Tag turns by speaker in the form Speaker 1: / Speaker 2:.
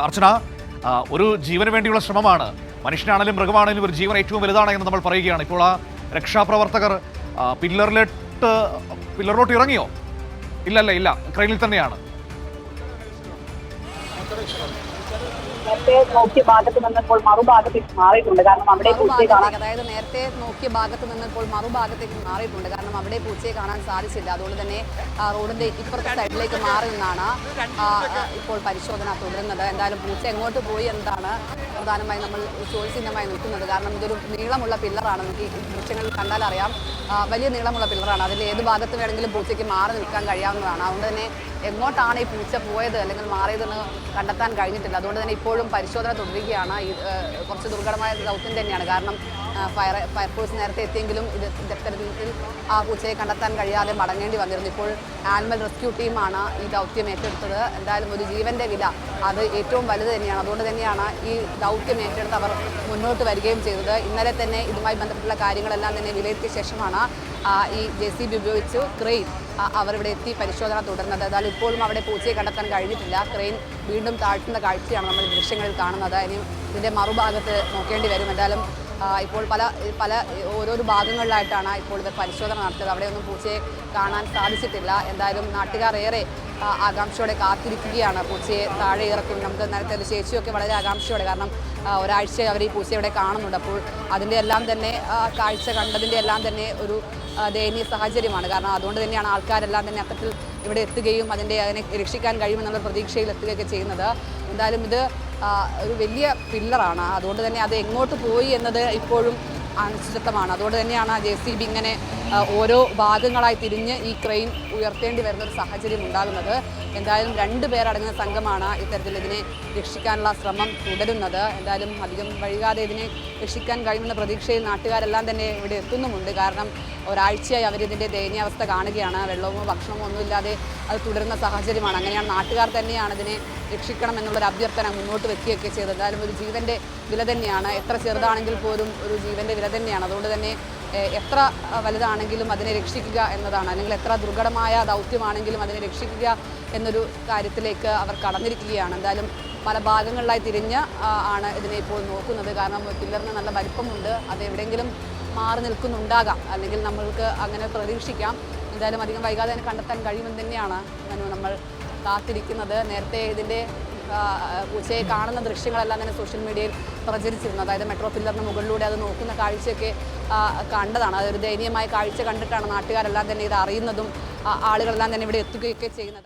Speaker 1: അർച്ചന, ഒരു ജീവന് വേണ്ടിയുള്ള ശ്രമമാണ്. മനുഷ്യനാണെങ്കിലും മൃഗമാണെങ്കിലും ഒരു ജീവൻ ഏറ്റവും വലുതാണ് എന്ന് നമ്മൾ പറയുകയാണ്. ഇപ്പോൾ ആ രക്ഷാപ്രവർത്തകർ പില്ലറിലോട്ട് ഇറങ്ങിയോ? ഇല്ല, ക്രെയിനിൽ തന്നെയാണ്.
Speaker 2: നേരത്തെ നോക്കിയ ഭാഗത്ത് നിന്നപ്പോൾ മറുഭാഗത്തേക്ക് മാറിയിട്ടുണ്ട്. കാരണം അവിടെ
Speaker 3: അതായത് നേരത്തെ നോക്കിയ ഭാഗത്ത് നിന്നപ്പോൾ മറുഭാഗത്തേക്ക് മാറിയിട്ടുണ്ട്. കാരണം അവിടെ പൂച്ചയെ കാണാൻ സാധിച്ചില്ല. അതുകൊണ്ട് തന്നെ റോഡിന്റെ ഇപ്പുറത്തെ സൈഡിലേക്ക് മാറി നിന്നാണ് ഇപ്പോൾ പരിശോധന തുടരുന്നത്. എന്തായാലും പൂച്ച എങ്ങോട്ട് പോയി എന്നതാണ് പ്രധാനമായും നമ്മൾ ചോദ്യചിഹ്നമായി നിൽക്കുന്നത്. കാരണം ഇതൊരു നീളമുള്ള പില്ലറാണ്. നമുക്ക് ഈ ദൃശ്യങ്ങളിൽ കണ്ടാൽ അറിയാം, വലിയ നീളമുള്ള പില്ലറാണ്. അതിൽ ഏത് ഭാഗത്ത് വേണമെങ്കിലും പൂച്ചയ്ക്ക് മാറി നിൽക്കാൻ കഴിയാവുന്നതാണ്. അതുകൊണ്ട് തന്നെ എങ്ങോട്ടാണ് ഈ പൂച്ച പോയത് അല്ലെങ്കിൽ മാറിയതെന്ന് കണ്ടെത്താൻ കഴിഞ്ഞിട്ടില്ല. അതുകൊണ്ട് തന്നെ ഇപ്പോഴും പരിശോധന തുടരുകയാണ്. കുറച്ച് ദുർഘടമായ ദൗത്യം തന്നെയാണ്. കാരണം ഫയർഫോഴ്സ് നേരത്തെ എത്തിയെങ്കിലും ഇത്തരത്തിൽ ആ പൂച്ചയെ കണ്ടെത്താൻ കഴിയാതെ മടങ്ങേണ്ടി വന്നിരുന്നു. ഇപ്പോൾ ആനിമൽ റെസ്ക്യൂ ടീമാണ് ഈ ദൗത്യം ഏറ്റെടുത്തത്. എന്തായാലും ഒരു ജീവൻ്റെ വില അത് ഏറ്റവും വലുത് തന്നെയാണ്. അതുകൊണ്ട് തന്നെയാണ് ഈ ദൗത്യം ഏറ്റെടുത്ത് അവർ മുന്നോട്ട് വരികയും ചെയ്തത്. ഇന്നലെ തന്നെ ഇതുമായി ബന്ധപ്പെട്ടുള്ള കാര്യങ്ങളെല്ലാം തന്നെ വിലയിരുത്തിയ ശേഷമാണ് ഈ JCB ഉപയോഗിച്ച് ക്രെയിൻ അവരിവിടെ എത്തി പരിശോധന തുടർന്നത്. എന്നാൽ ഇപ്പോഴും അവിടെ പൂച്ചയെ കണ്ടെത്താൻ കഴിഞ്ഞിട്ടില്ല. ക്രെയിൻ വീണ്ടും താഴ്ത്തുന്ന കാഴ്ചയാണ് നമ്മൾ ദൃശ്യങ്ങളിൽ കാണുന്നത്. ഇനിയും ഇതിൻ്റെ മറുഭാഗത്ത് നോക്കേണ്ടി വരും. എന്തായാലും ഇപ്പോൾ പല ഓരോരോ ഭാഗങ്ങളിലായിട്ടാണ് ഇപ്പോൾ ഇത് പരിശോധന നടത്തിയത്. അവിടെയൊന്നും പൂച്ചയെ കാണാൻ സാധിച്ചിട്ടില്ല. എന്തായാലും നാട്ടുകാർ ഏറെ ആകാംക്ഷയോടെ കാത്തിരിക്കുകയാണ് പൂച്ചയെ താഴെ ഇറക്കും. നമുക്ക് നേരത്തെ ചേച്ചിയൊക്കെ വളരെ ആകാംക്ഷയോടെ, കാരണം ഒരാഴ്ച അവർ ഈ പൂച്ചയെ ഇവിടെ കാണുന്നുണ്ട്. അപ്പോൾ അതിൻ്റെ എല്ലാം തന്നെ കാഴ്ച കണ്ടതിൻ്റെ എല്ലാം തന്നെ ഒരു ദയനീയ സാഹചര്യമാണ്. കാരണം അതുകൊണ്ട് തന്നെയാണ് ആൾക്കാരെല്ലാം തന്നെ അത്തരത്തിൽ ഇവിടെ എത്തുകയും അതിനെ രക്ഷിക്കാൻ കഴിയുമെന്നുള്ള പ്രതീക്ഷയിൽ എത്തുകയൊക്കെ ചെയ്യുന്നത്. എന്തായാലും ഇത് ഒരു വലിയ പില്ലറാണ്. അതുകൊണ്ട് തന്നെ അത് എങ്ങോട്ട് പോയി എന്നത് ഇപ്പോഴും അനിശ്ചിതത്വമാണ്. അതുകൊണ്ട് തന്നെയാണ് JCB ഇങ്ങനെ ഓരോ ഭാഗങ്ങളായി തിരിഞ്ഞ് ഈ ക്രെയിൻ ഉയർത്തേണ്ടി വരുന്നൊരു സാഹചര്യം ഉണ്ടാകുന്നത്. എന്തായാലും 2 പേരടങ്ങുന്ന സംഘമാണ് ഇത്തരത്തിൽ ഇതിനെ രക്ഷിക്കാനുള്ള ശ്രമം തുടരുന്നത്. എന്തായാലും അധികം വൈകാതെ ഇതിനെ രക്ഷിക്കാൻ കഴിയുമെന്ന പ്രതീക്ഷയിൽ നാട്ടുകാരെല്ലാം തന്നെ ഇവിടെ എത്തുന്നുമുണ്ട്. കാരണം ഒരാഴ്ചയായി അവരിതിൻ്റെ ദയനീയാവസ്ഥ കാണുകയാണ്. വെള്ളമോ ഭക്ഷണമോ ഒന്നുമില്ലാതെ അത് തുടരുന്ന സാഹചര്യമാണ്. അങ്ങനെയാണ് നാട്ടുകാർ തന്നെയാണ് ഇതിനെ രക്ഷിക്കണം എന്നുള്ളൊരു അഭ്യർത്ഥന മുന്നോട്ട് വെക്കുകയൊക്കെ ചെയ്തത്. എന്തായാലും ഒരു ജീവൻ്റെ വില തന്നെയാണ്. എത്ര ചെറുതാണെങ്കിൽ പോലും ഒരു ജീവൻ്റെ വില തന്നെയാണ്. അതുകൊണ്ട് തന്നെ എത്ര വലുതാണെങ്കിലും അതിനെ രക്ഷിക്കുക എന്നതാണ്, അല്ലെങ്കിൽ എത്ര ദുർഘടമായ ദൗത്യമാണെങ്കിലും അതിനെ രക്ഷിക്കുക എന്നൊരു കാര്യത്തിലേക്ക് അവർ കടന്നിരിക്കുകയാണ്. എന്തായാലും പല ഭാഗങ്ങളിലായി തിരിഞ്ഞ് ആണ് ഇതിനെ ഇപ്പോൾ നോക്കുന്നത്. കാരണം പില്ലറിന് നല്ല വലിപ്പമുണ്ട്. അത് എവിടെയെങ്കിലും മാറി നിൽക്കുന്നുണ്ടാകാം, അല്ലെങ്കിൽ നമ്മൾക്ക് അങ്ങനെ പ്രതീക്ഷിക്കാം. എന്തായാലും അധികം വൈകാതെ തന്നെ കണ്ടെത്താൻ കഴിയുമെന്ന് തന്നെയാണ് നമ്മൾ കാത്തിരിക്കുന്നത്. നേരത്തെ ഇതിൻ്റെ പൂച്ചയെ കാണുന്ന ദൃശ്യങ്ങളെല്ലാം തന്നെ സോഷ്യൽ മീഡിയയിൽ പ്രചരിച്ചിരുന്നു. അതായത് മെട്രോ പില്ലറിന് മുകളിലൂടെ അത് നോക്കുന്ന കാഴ്ചയൊക്കെ കണ്ടതാണ്. അതൊരു ദയനീയമായ കാഴ്ച കണ്ടിട്ടാണ് നാട്ടുകാരെല്ലാം തന്നെ ഇത് അറിയുന്നതും ആളുകളെല്ലാം തന്നെ ഇവിടെ എത്തുകയൊക്കെ ചെയ്യുന്നത്.